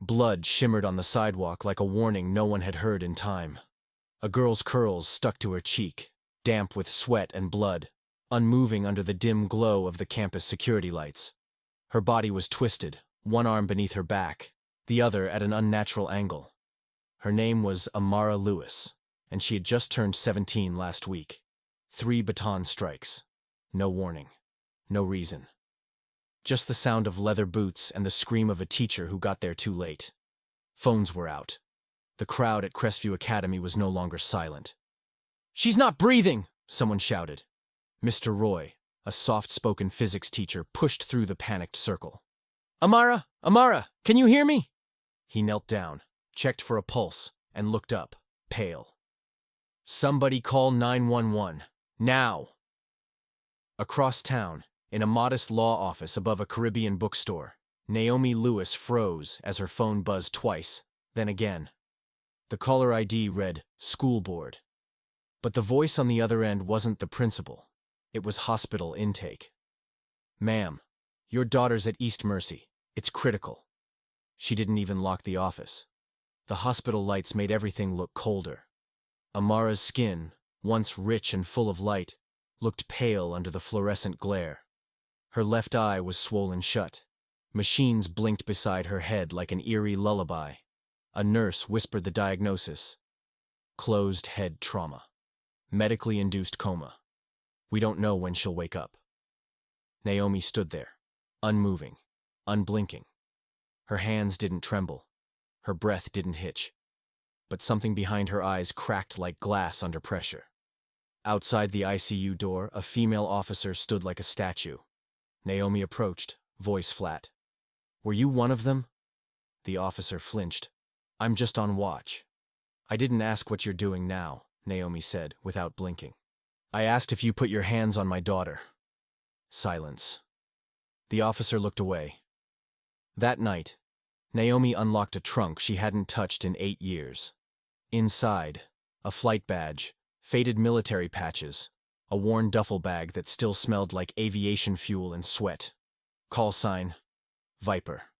Blood shimmered on the sidewalk like a warning no one had heard in time. A girl's curls stuck to her cheek, damp with sweat and blood, unmoving under the dim glow of the campus security lights. Her body was twisted, one arm beneath her back, the other at an unnatural angle. Her name was Amara Lewis, and she had just turned 17 last week. 3 baton strikes. No warning. No reason. Just the sound of leather boots and the scream of a teacher who got there too late. Phones were out. The crowd at Crestview Academy was no longer silent. "She's not breathing!" someone shouted. Mr. Roy, a soft-spoken physics teacher, pushed through the panicked circle. "Amara! Amara! Can you hear me?" He knelt down, checked for a pulse, and looked up, pale. "Somebody call 911. Now!" Across town, in a modest law office above a Caribbean bookstore, Naomi Lewis froze as her phone buzzed twice, then again. The caller ID read, "School Board." But the voice on the other end wasn't the principal. It was hospital intake. "Ma'am, your daughter's at East Mercy. It's critical." She didn't even lock the office. The hospital lights made everything look colder. Amara's skin, once rich and full of light, looked pale under the fluorescent glare. Her left eye was swollen shut. Machines blinked beside her head like an eerie lullaby. A nurse whispered the diagnosis: closed head trauma. Medically induced coma. We don't know when she'll wake up. Naomi stood there, unmoving, unblinking. Her hands didn't tremble. Her breath didn't hitch. But something behind her eyes cracked like glass under pressure. Outside the ICU door, a female officer stood like a statue. Naomi approached, voice flat. "Were you one of them?" The officer flinched. "I'm just on watch." "I didn't ask what you're doing now," Naomi said, without blinking. "I asked if you put your hands on my daughter." Silence. The officer looked away. That night, Naomi unlocked a trunk she hadn't touched in 8 years. Inside, a flight badge, faded military patches, a worn duffel bag that still smelled like aviation fuel and sweat. Call sign: Viper.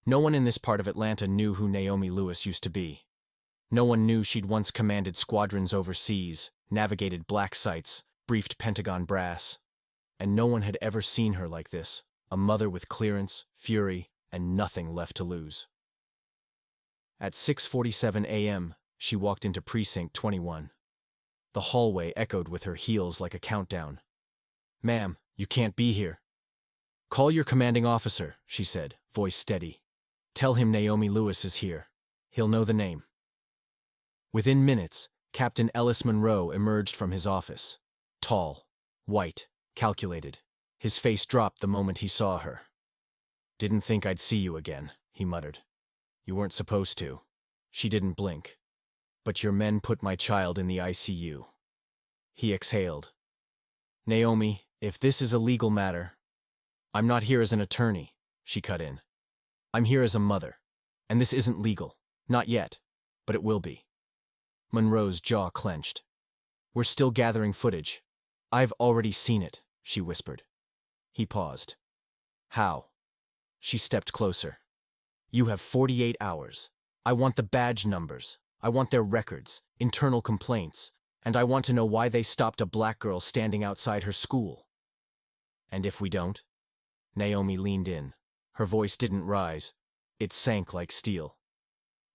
No one in this part of Atlanta knew who Naomi Lewis used to be. No one knew she'd once commanded squadrons overseas, navigated black sites, briefed Pentagon brass. And no one had ever seen her like this, a mother with clearance, fury, and nothing left to lose. At 6:47 a.m., she walked into Precinct 21. The hallway echoed with her heels like a countdown. "Ma'am, you can't be here." "Call your commanding officer," she said, voice steady. "Tell him Naomi Lewis is here. He'll know the name." Within minutes, Captain Ellis Monroe emerged from his office. Tall, white, calculated. His face dropped the moment he saw her. "Didn't think I'd see you again," he muttered. "You weren't supposed to." She didn't blink. "But your men put my child in the ICU." He exhaled. "Naomi, if this is a legal matter—" "I'm not here as an attorney," she cut in. "I'm here as a mother. And this isn't legal. Not yet. But it will be." Monroe's jaw clenched. "We're still gathering footage. I've already seen it," she whispered. He paused. "How?" She stepped closer. "You have 48 hours. I want the badge numbers. I want their records, internal complaints, and I want to know why they stopped a black girl standing outside her school." "And if we don't?" Naomi leaned in. Her voice didn't rise. It sank like steel.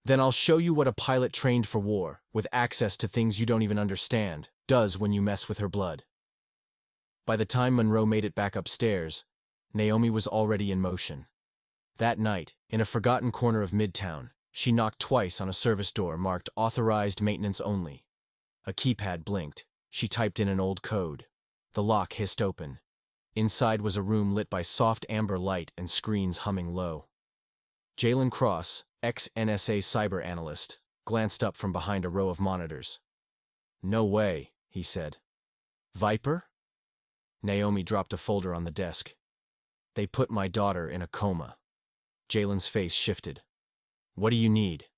"Then I'll show you what a pilot trained for war, with access to things you don't even understand, does when you mess with her blood." By the time Monroe made it back upstairs, Naomi was already in motion. That night, in a forgotten corner of Midtown, she knocked twice on a service door marked "Authorized Maintenance Only." A keypad blinked. She typed in an old code. The lock hissed open. Inside was a room lit by soft amber light and screens humming low. Jalen Cross, ex-NSA cyber analyst, glanced up from behind a row of monitors. "No way," he said. "Viper?" Naomi dropped a folder on the desk. "They put my daughter in a coma." Jalen's face shifted. "What do you need?"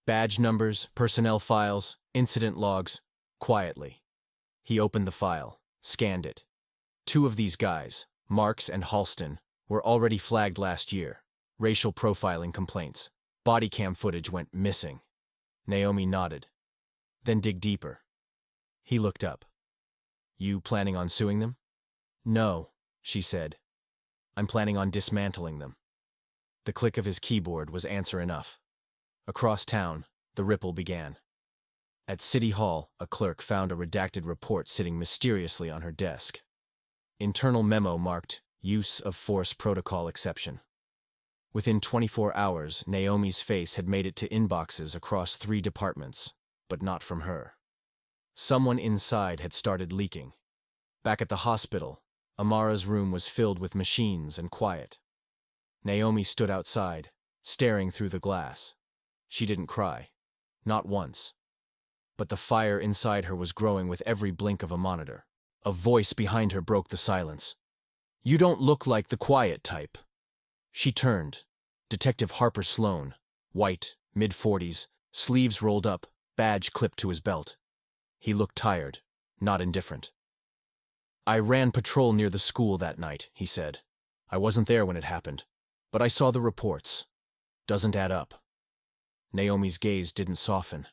"Badge numbers, personnel files, incident logs." Quietly. He opened the file, scanned it. 2 of these guys, Marks and Halston, were already flagged last year. Racial profiling complaints. Body cam footage went missing. Naomi nodded. Then dig deeper. He looked up. You planning on suing them? No, she said. I'm planning on dismantling them. The click of his keyboard was answer enough. Across town, the ripple began. At City Hall, a clerk found a redacted report sitting mysteriously on her desk. Internal memo marked, Use of Force Protocol Exception. Within 24 hours, Naomi's face had made it to inboxes across 3 departments, but not from her. Someone inside had started leaking. Back at the hospital, Amara's room was filled with machines and quiet. Naomi stood outside, staring through the glass. She didn't cry. Not once. But the fire inside her was growing with every blink of a monitor. A voice behind her broke the silence. You don't look like the quiet type. She turned. Detective Harper Sloan, white, mid-40s, sleeves rolled up, badge clipped to his belt. He looked tired, not indifferent. I ran patrol near the school that night, he said. I wasn't there when it happened, but I saw the reports. Doesn't add up. Naomi's gaze didn't soften.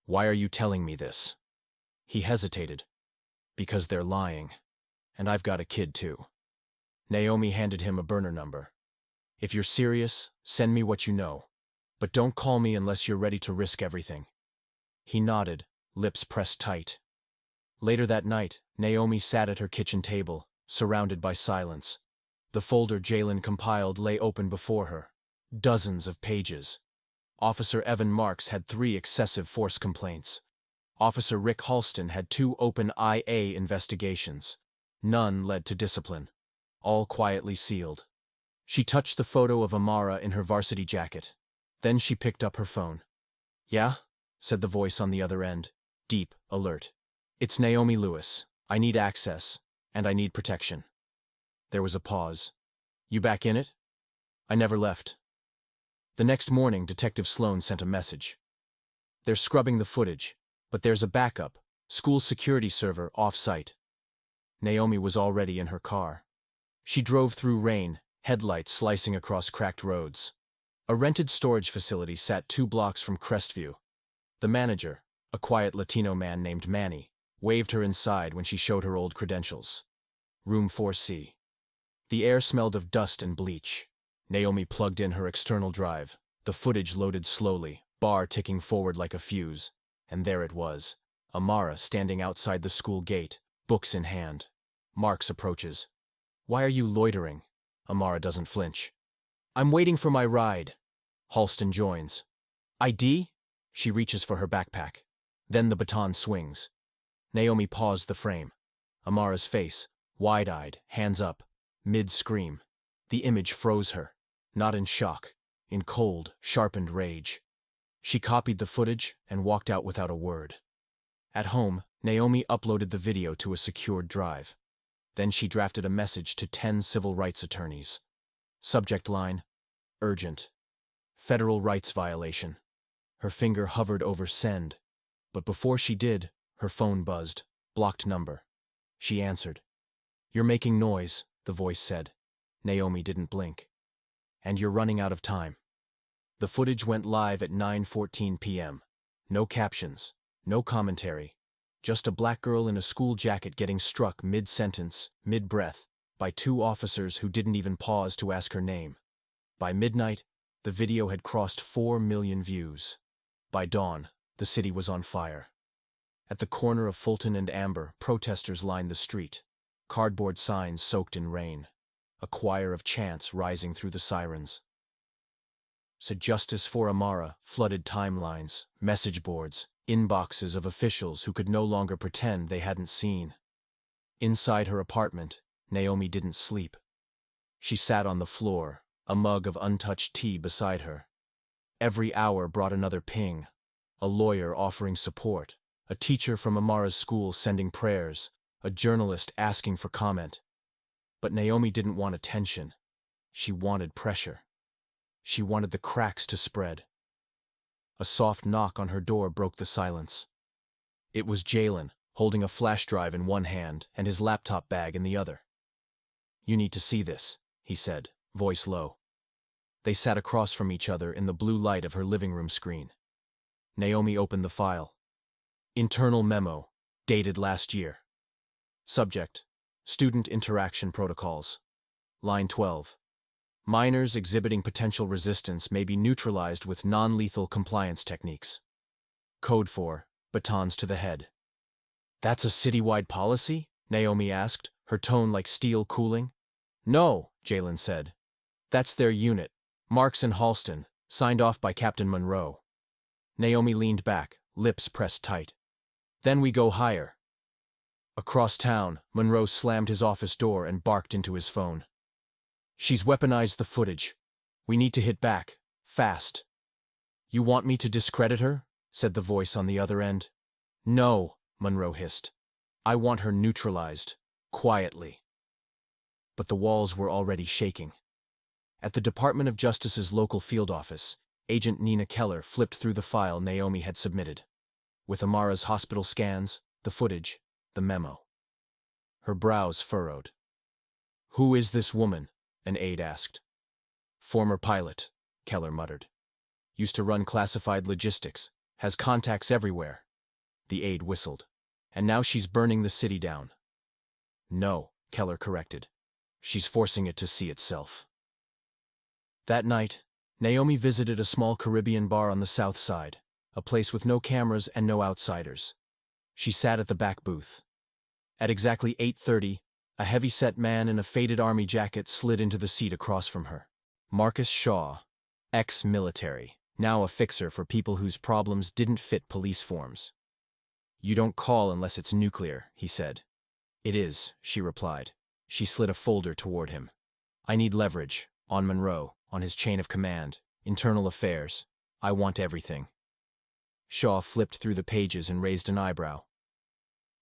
Why are you telling me this? He hesitated. Because they're lying. And I've got a kid too. Naomi handed him a burner number. If you're serious, send me what you know. But don't call me unless you're ready to risk everything. He nodded, lips pressed tight. Later that night, Naomi sat at her kitchen table, surrounded by silence. The folder Jalen compiled lay open before her. Dozens of pages. Officer Evan Marks had 3 excessive force complaints. Officer Rick Halston had 2 open IA investigations. None led to discipline. All quietly sealed. She touched the photo of Amara in her varsity jacket. Then she picked up her phone. Yeah? Said the voice on the other end, deep, alert. It's Naomi Lewis. I need access, and I need protection. There was a pause. You back in it? I never left. The next morning, Detective Sloan sent a message. They're scrubbing the footage, but there's a backup, school security server off-site. Naomi was already in her car. She drove through rain, headlights slicing across cracked roads. A rented storage facility sat 2 blocks from Crestview. The manager, a quiet Latino man named Manny, waved her inside when she showed her old credentials. Room 4C. The air smelled of dust and bleach. Naomi plugged in her external drive. The footage loaded slowly, bar ticking forward like a fuse. And there it was. Amara standing outside the school gate, books in hand. Marks approaches. Why are you loitering? Amara doesn't flinch. I'm waiting for my ride. Halston joins. ID? She reaches for her backpack. Then the baton swings. Naomi paused the frame. Amara's face, wide-eyed, hands up, mid-scream. The image froze her, not in shock, in cold, sharpened rage. She copied the footage and walked out without a word. At home, Naomi uploaded the video to a secured drive. Then she drafted a message to 10 civil rights attorneys. Subject line, urgent. Federal rights violation. Her finger hovered over send, but before she did, her phone buzzed, blocked number. She answered. You're making noise, the voice said. Naomi didn't blink. And you're running out of time. The footage went live at 9:14 p.m. No captions, no commentary. Just a black girl in a school jacket getting struck mid-sentence, mid-breath, by 2 officers who didn't even pause to ask her name. By midnight, the video had crossed 4 million views. By dawn, the city was on fire. At the corner of Fulton and Amber, protesters lined the street. Cardboard signs soaked in rain. A choir of chants rising through the sirens. So justice for Amara flooded timelines, message boards, inboxes of officials who could no longer pretend they hadn't seen. Inside her apartment, Naomi didn't sleep. She sat on the floor, a mug of untouched tea beside her. Every hour brought another ping. A lawyer offering support, a teacher from Amara's school sending prayers, a journalist asking for comment. But Naomi didn't want attention. She wanted pressure. She wanted the cracks to spread. A soft knock on her door broke the silence. It was Jalen, holding a flash drive in one hand and his laptop bag in the other. You need to see this, he said, voice low. They sat across from each other in the blue light of her living room screen. Naomi opened the file. Internal memo, dated last year. Subject: Student Interaction Protocols. Line 12. Minors exhibiting potential resistance may be neutralized with non-lethal compliance techniques. Code 4, batons to the head. That's a citywide policy? Naomi asked, her tone like steel cooling. No, Jalen said. That's their unit, Marks and Halston, signed off by Captain Monroe. Naomi leaned back, lips pressed tight. Then we go higher. Across town, Monroe slammed his office door and barked into his phone. She's weaponized the footage. We need to hit back, fast. You want me to discredit her? Said the voice on the other end. No, Monroe hissed. I want her neutralized, quietly. But the walls were already shaking. At the Department of Justice's local field office, Agent Nina Keller flipped through the file Naomi had submitted. With Amara's hospital scans, the footage, the memo. Her brows furrowed. Who is this woman? An aide asked. Former pilot, Keller muttered. Used to run classified logistics, has contacts everywhere. The aide whistled. And now she's burning the city down. No, Keller corrected. She's forcing it to see itself. That night, Naomi visited a small Caribbean bar on the south side, a place with no cameras and no outsiders. She sat at the back booth. At exactly 8:30, a heavy-set man in a faded army jacket slid into the seat across from her. Marcus Shaw, ex-military, now a fixer for people whose problems didn't fit police forms. You don't call unless it's nuclear, he said. It is, she replied. She slid a folder toward him. I need leverage, on Monroe, on his chain of command, internal affairs. I want everything. Shaw flipped through the pages and raised an eyebrow.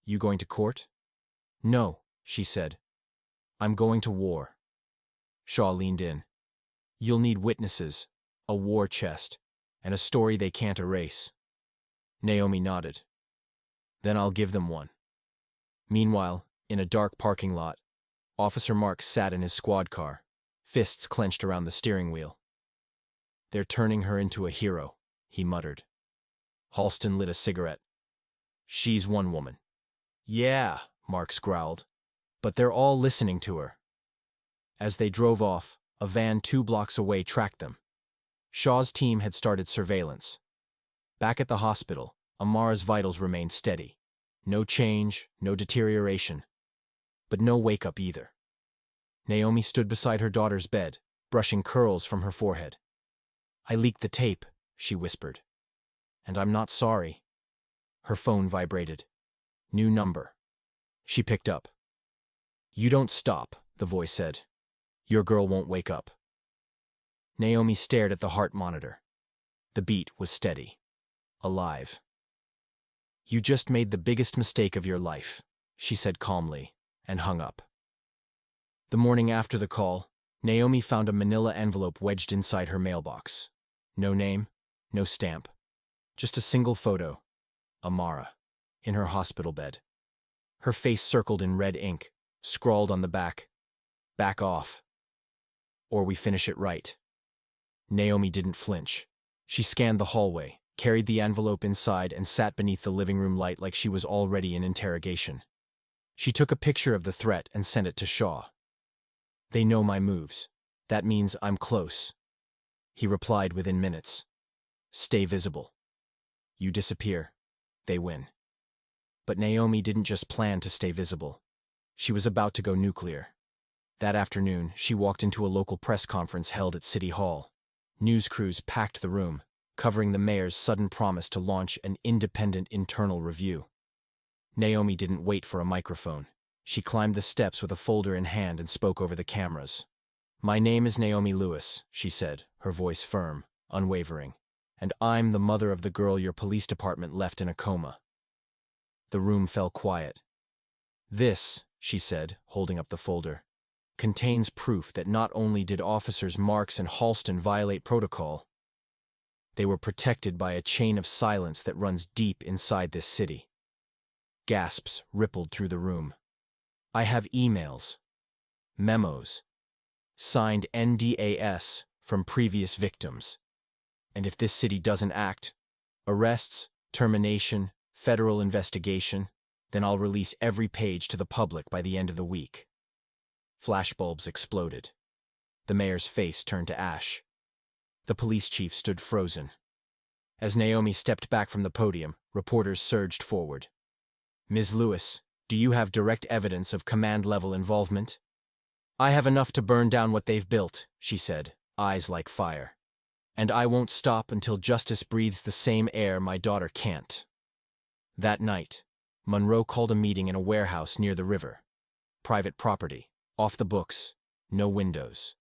You going to court? No, she said. I'm going to war. Shaw leaned in. You'll need witnesses, a war chest, and a story they can't erase. Naomi nodded. Then I'll give them one. Meanwhile, in a dark parking lot, Officer Marks sat in his squad car, fists clenched around the steering wheel. They're turning her into a hero, he muttered. Halston lit a cigarette. She's one woman. Yeah, Marks growled. But they're all listening to her. As they drove off, a van 2 blocks away tracked them. Shaw's team had started surveillance. Back at the hospital, Amara's vitals remained steady. No change, no deterioration. But no wake-up either. Naomi stood beside her daughter's bed, brushing curls from her forehead. I leaked the tape, she whispered. And I'm not sorry. Her phone vibrated. New number. She picked up. You don't stop, the voice said. Your girl won't wake up. Naomi stared at the heart monitor. The beat was steady. Alive. You just made the biggest mistake of your life, she said calmly, and hung up. The morning after the call, Naomi found a manila envelope wedged inside her mailbox. No name, no stamp. Just a single photo. Amara, in her hospital bed. Her face circled in red ink, scrawled on the back. Back off. Or we finish it right. Naomi didn't flinch. She scanned the hallway, carried the envelope inside, and sat beneath the living room light like she was already in interrogation. She took a picture of the threat and sent it to Shaw. They know my moves. That means I'm close. He replied within minutes. Stay visible. You disappear. They win. But Naomi didn't just plan to stay visible. She was about to go nuclear. That afternoon, she walked into a local press conference held at City Hall. News crews packed the room, covering the mayor's sudden promise to launch an independent internal review. Naomi didn't wait for a microphone. She climbed the steps with a folder in hand and spoke over the cameras. My name is Naomi Lewis, she said, her voice firm, unwavering. And I'm the mother of the girl your police department left in a coma. The room fell quiet. This, she said, holding up the folder, contains proof that not only did officers Marks and Halston violate protocol, they were protected by a chain of silence that runs deep inside this city. Gasps rippled through the room. I have emails, memos, signed NDAS, from previous victims. And if this city doesn't act, arrests, termination, federal investigation, then I'll release every page to the public by the end of the week. Flashbulbs exploded. The mayor's face turned to ash. The police chief stood frozen. As Naomi stepped back from the podium, reporters surged forward. Ms. Lewis, do you have direct evidence of command-level involvement? I have enough to burn down what they've built, she said, eyes like fire. And I won't stop until justice breathes the same air my daughter can't. That night, Monroe called a meeting in a warehouse near the river. Private property, off the books, no windows.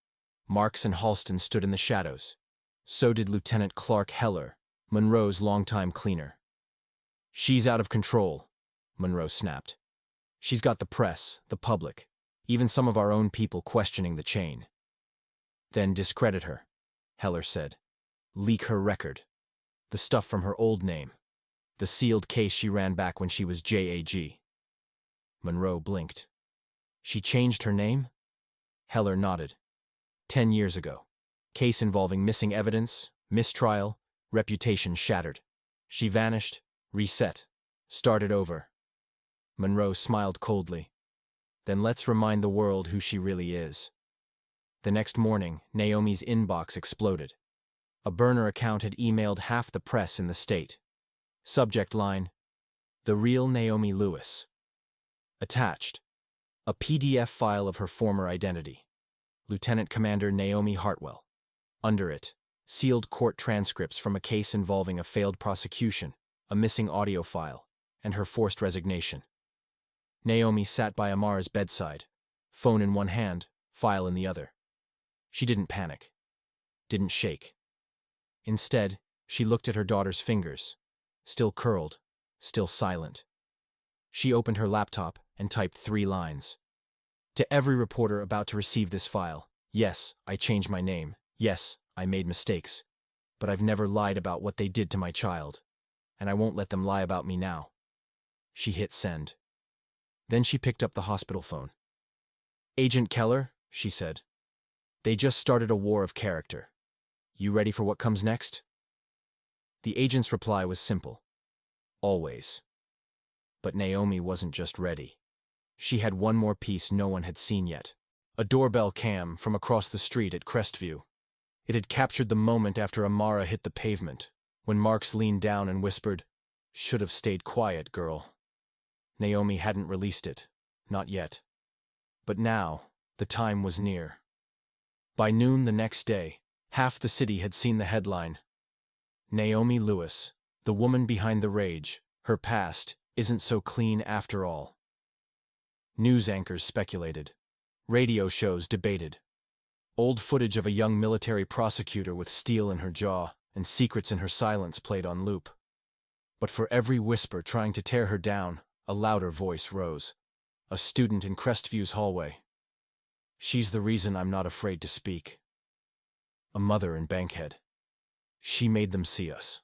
Marks and Halston stood in the shadows. So did Lieutenant Clark Heller, Monroe's longtime cleaner. She's out of control, Monroe snapped. She's got the press, the public, even some of our own people questioning the chain. Then discredit her, Heller said. Leak her record. The stuff from her old name. The sealed case she ran back when she was JAG. Monroe blinked. She changed her name? Heller nodded. 10 years ago. Case involving missing evidence, mistrial, reputation shattered. She vanished, reset, started over. Monroe smiled coldly. Then let's remind the world who she really is. The next morning, Naomi's inbox exploded. A burner account had emailed half the press in the state. Subject line, "The real Naomi Lewis." Attached, a PDF file of her former identity. Lieutenant Commander Naomi Hartwell. Under it, sealed court transcripts from a case involving a failed prosecution, a missing audio file, and her forced resignation. Naomi sat by Amara's bedside, phone in one hand, file in the other. She didn't panic. Didn't shake. Instead, she looked at her daughter's fingers, still curled, still silent. She opened her laptop and typed 3 lines. To every reporter about to receive this file, yes, I changed my name. Yes, I made mistakes. But I've never lied about what they did to my child. And I won't let them lie about me now. She hit send. Then she picked up the hospital phone. Agent Keller, she said. They just started a war of character. You ready for what comes next? The agent's reply was simple. Always. But Naomi wasn't just ready. She had one more piece no one had seen yet. A doorbell cam from across the street at Crestview. It had captured the moment after Amara hit the pavement, when Marks leaned down and whispered, "Should have stayed quiet, girl." Naomi hadn't released it. Not yet. But now, the time was near. By noon the next day, half the city had seen the headline. Naomi Lewis, the woman behind the rage, her past isn't so clean after all. News anchors speculated. Radio shows debated. Old footage of a young military prosecutor with steel in her jaw and secrets in her silence played on loop. But for every whisper trying to tear her down, a louder voice rose. A student in Crestview's hallway. She's the reason I'm not afraid to speak. A mother in Bankhead. She made them see us.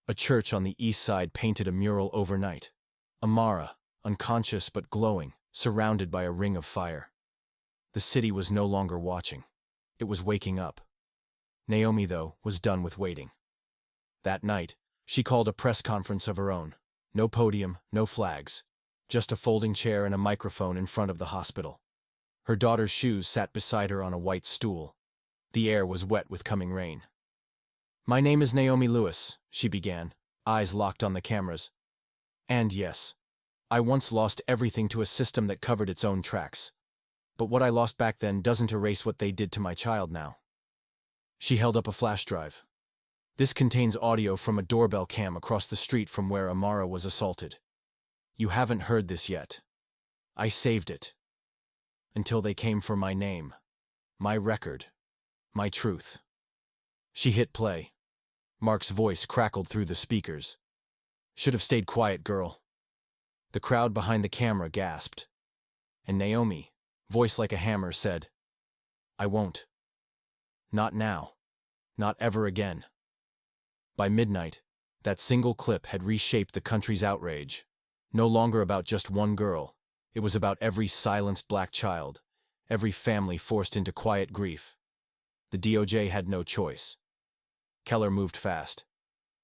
A church on the east side painted a mural overnight. Amara, unconscious but glowing, surrounded by a ring of fire. The city was no longer watching. It was waking up. Naomi, though, was done with waiting. That night, she called a press conference of her own. No podium, no flags. Just a folding chair and a microphone in front of the hospital. Her daughter's shoes sat beside her on a white stool. The air was wet with coming rain. My name is Naomi Lewis, she began, eyes locked on the cameras. And yes, I once lost everything to a system that covered its own tracks. But what I lost back then doesn't erase what they did to my child now. She held up a flash drive. This contains audio from a doorbell cam across the street from where Amara was assaulted. You haven't heard this yet. I saved it. Until they came for my name, my record, my truth. She hit play. Mark's voice crackled through the speakers. Should have stayed quiet, girl. The crowd behind the camera gasped. And Naomi, voice like a hammer, said, I won't. Not now. Not ever again. By midnight, that single clip had reshaped the country's outrage. No longer about just one girl. It was about every silenced black child, every family forced into quiet grief. The DOJ had no choice. Keller moved fast.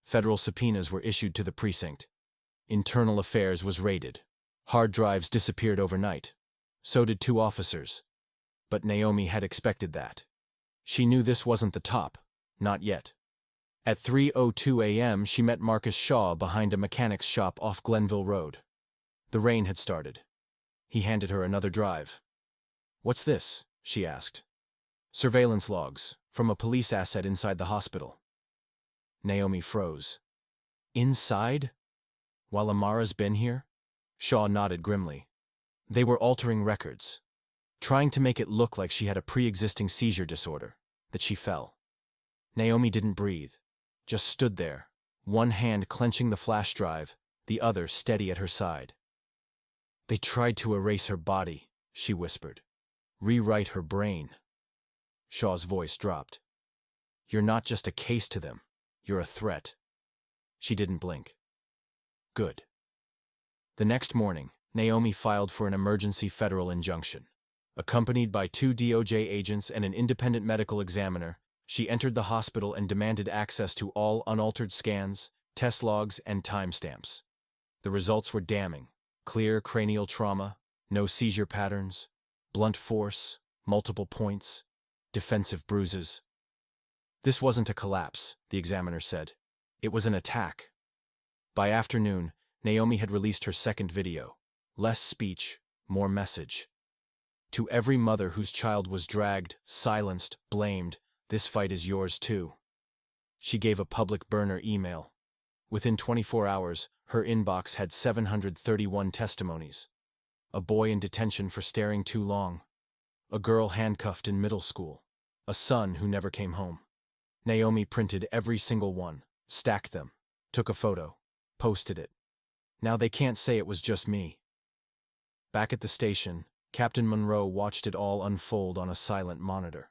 Federal subpoenas were issued to the precinct. Internal affairs was raided. Hard drives disappeared overnight. So did 2 officers. But Naomi had expected that. She knew this wasn't the top. Not yet. At 3:02 a.m., she met Marcus Shaw behind a mechanic's shop off Glenville Road. The rain had started. He handed her another drive. "What's this?" she asked. "Surveillance logs, from a police asset inside the hospital." Naomi froze. "Inside? While Amara's been here?" Shaw nodded grimly. "They were altering records, trying to make it look like she had a pre-existing seizure disorder, that she fell." Naomi didn't breathe, just stood there, one hand clenching the flash drive, the other steady at her side. "They tried to erase her body," she whispered. "Rewrite her brain." Shaw's voice dropped. "You're not just a case to them. You're a threat." She didn't blink. Good. The next morning, Naomi filed for an emergency federal injunction. Accompanied by 2 DOJ agents and an independent medical examiner, she entered the hospital and demanded access to all unaltered scans, test logs, and timestamps. The results were damning. Clear cranial trauma, no seizure patterns, blunt force, multiple points, defensive bruises. "This wasn't a collapse," the examiner said. "It was an attack." By afternoon, Naomi had released her second video. Less speech, more message. To every mother whose child was dragged, silenced, blamed, this fight is yours too. She gave a public burner email. Within 24 hours, her inbox had 731 testimonies. A boy in detention for staring too long. A girl handcuffed in middle school. A son who never came home. Naomi printed every single one, stacked them, took a photo, posted it. Now they can't say it was just me. Back at the station, Captain Monroe watched it all unfold on a silent monitor.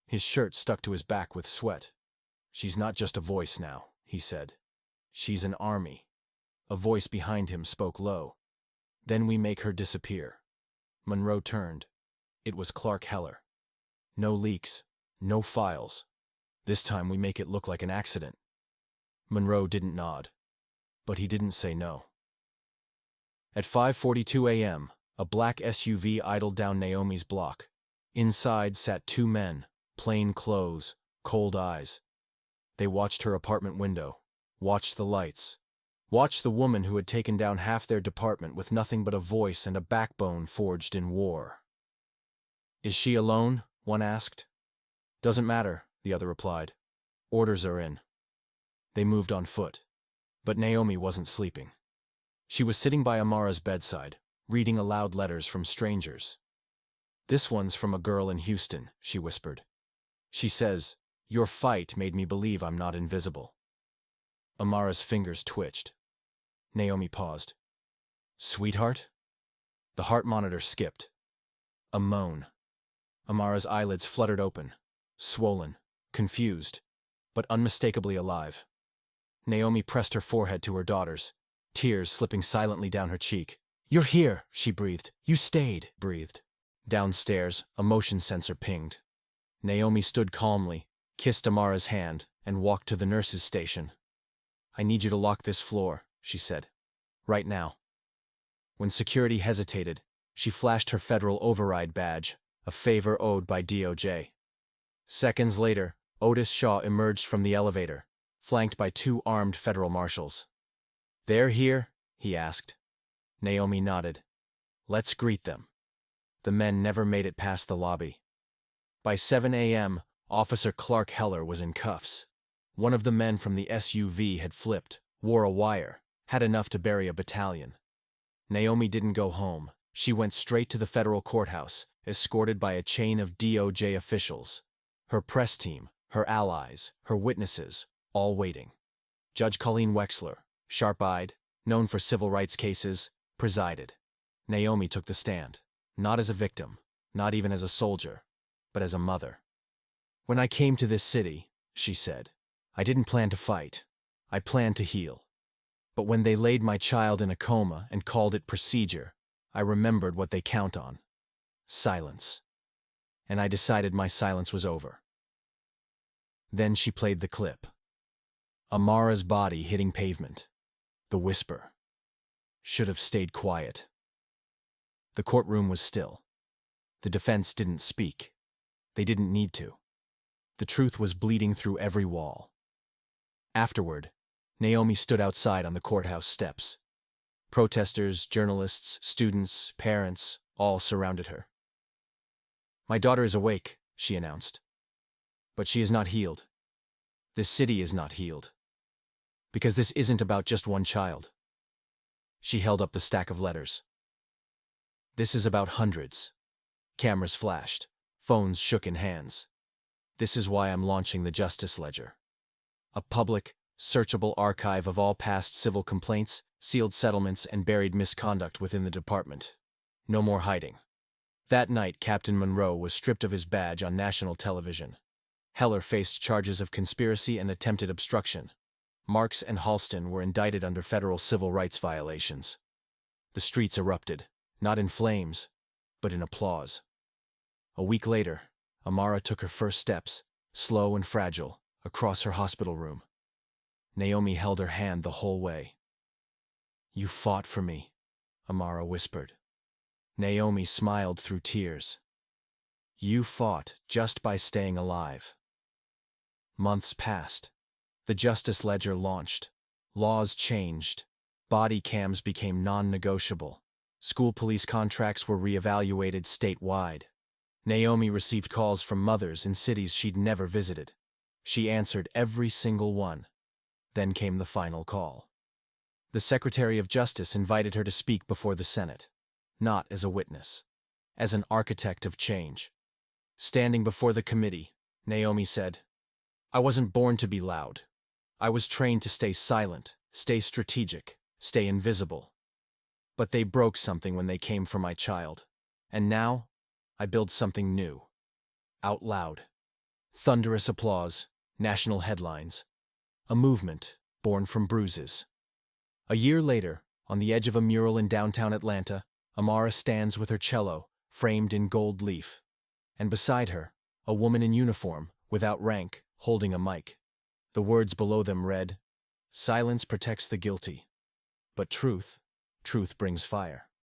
His shirt stuck to his back with sweat. "She's not just a voice now," he said. "She's an army." A voice behind him spoke low. "Then we make her disappear." Monroe turned. It was Clark Heller. "No leaks, no files. This time we make it look like an accident." Monroe didn't nod. But he didn't say no. At 5:42 a.m., a black SUV idled down Naomi's block. Inside sat 2 men, plain clothes, cold eyes. They watched her apartment window, watched the lights, watched the woman who had taken down half their department with nothing but a voice and a backbone forged in war. "Is she alone?" one asked. "Doesn't matter," the other replied. "Orders are in." They moved on foot. But Naomi wasn't sleeping. She was sitting by Amara's bedside, reading aloud letters from strangers. "This one's from a girl in Houston," she whispered. "She says, 'Your fight made me believe I'm not invisible.'" Amara's fingers twitched. Naomi paused. "Sweetheart?" The heart monitor skipped. A moan. Amara's eyelids fluttered open, swollen, confused, but unmistakably alive. Naomi pressed her forehead to her daughter's, tears slipping silently down her cheek. "You're here," she breathed. "You stayed," breathed. Downstairs, a motion sensor pinged. Naomi stood calmly, kissed Amara's hand, and walked to the nurse's station. "I need you to lock this floor," she said. "Right now." When security hesitated, she flashed her federal override badge, a favor owed by DOJ. Seconds later, Otis Shaw emerged from the elevator, flanked by 2 armed federal marshals. "They're here?" he asked. Naomi nodded. "Let's greet them." The men never made it past the lobby. By 7 a.m., Officer Clark Heller was in cuffs. One of the men from the SUV had flipped, wore a wire, had enough to bury a battalion. Naomi didn't go home. She went straight to the federal courthouse, escorted by a chain of DOJ officials. Her press team, her allies, her witnesses, all waiting. Judge Colleen Wexler, sharp-eyed, known for civil rights cases, presided. Naomi took the stand, not as a victim, not even as a soldier, but as a mother. "When I came to this city," she said, "I didn't plan to fight. I planned to heal. But when they laid my child in a coma and called it procedure, I remembered what they count on. Silence. And I decided my silence was over. Then she played the clip. Amara's body hitting pavement. The whisper. Should have stayed quiet. The courtroom was still. The defense didn't speak. They didn't need to. The truth was bleeding through every wall. Afterward, Naomi stood outside on the courthouse steps. Protesters, journalists, students, parents, all surrounded her. "My daughter is awake," she announced. "But she is not healed. This city is not healed. Because this isn't about just one child." She held up the stack of letters. "This is about hundreds." Cameras flashed. Phones shook in hands. "This is why I'm launching the Justice Ledger. A public, searchable archive of all past civil complaints, sealed settlements, and buried misconduct within the department. No more hiding." That night, Captain Monroe was stripped of his badge on national television. Heller faced charges of conspiracy and attempted obstruction. Marks and Halston were indicted under federal civil rights violations. The streets erupted, not in flames, but in applause. A week later, Amara took her first steps, slow and fragile, across her hospital room. Naomi held her hand the whole way. "You fought for me," Amara whispered. Naomi smiled through tears. "You fought just by staying alive." Months passed. The Justice Ledger launched. Laws changed. Body cams became non-negotiable. School police contracts were reevaluated statewide. Naomi received calls from mothers in cities she'd never visited. She answered every single one. Then came the final call. The Secretary of Justice invited her to speak before the Senate, not as a witness, as an architect of change. Standing before the committee, Naomi said, "I wasn't born to be loud. I was trained to stay silent, stay strategic, stay invisible. But they broke something when they came for my child. And now, I build something new." Out loud. Thunderous applause, national headlines. A movement born from bruises. A year later, on the edge of a mural in downtown Atlanta, Amara stands with her cello, framed in gold leaf. And beside her, a woman in uniform, without rank, holding a mic. The words below them read, "Silence protects the guilty. But truth brings fire."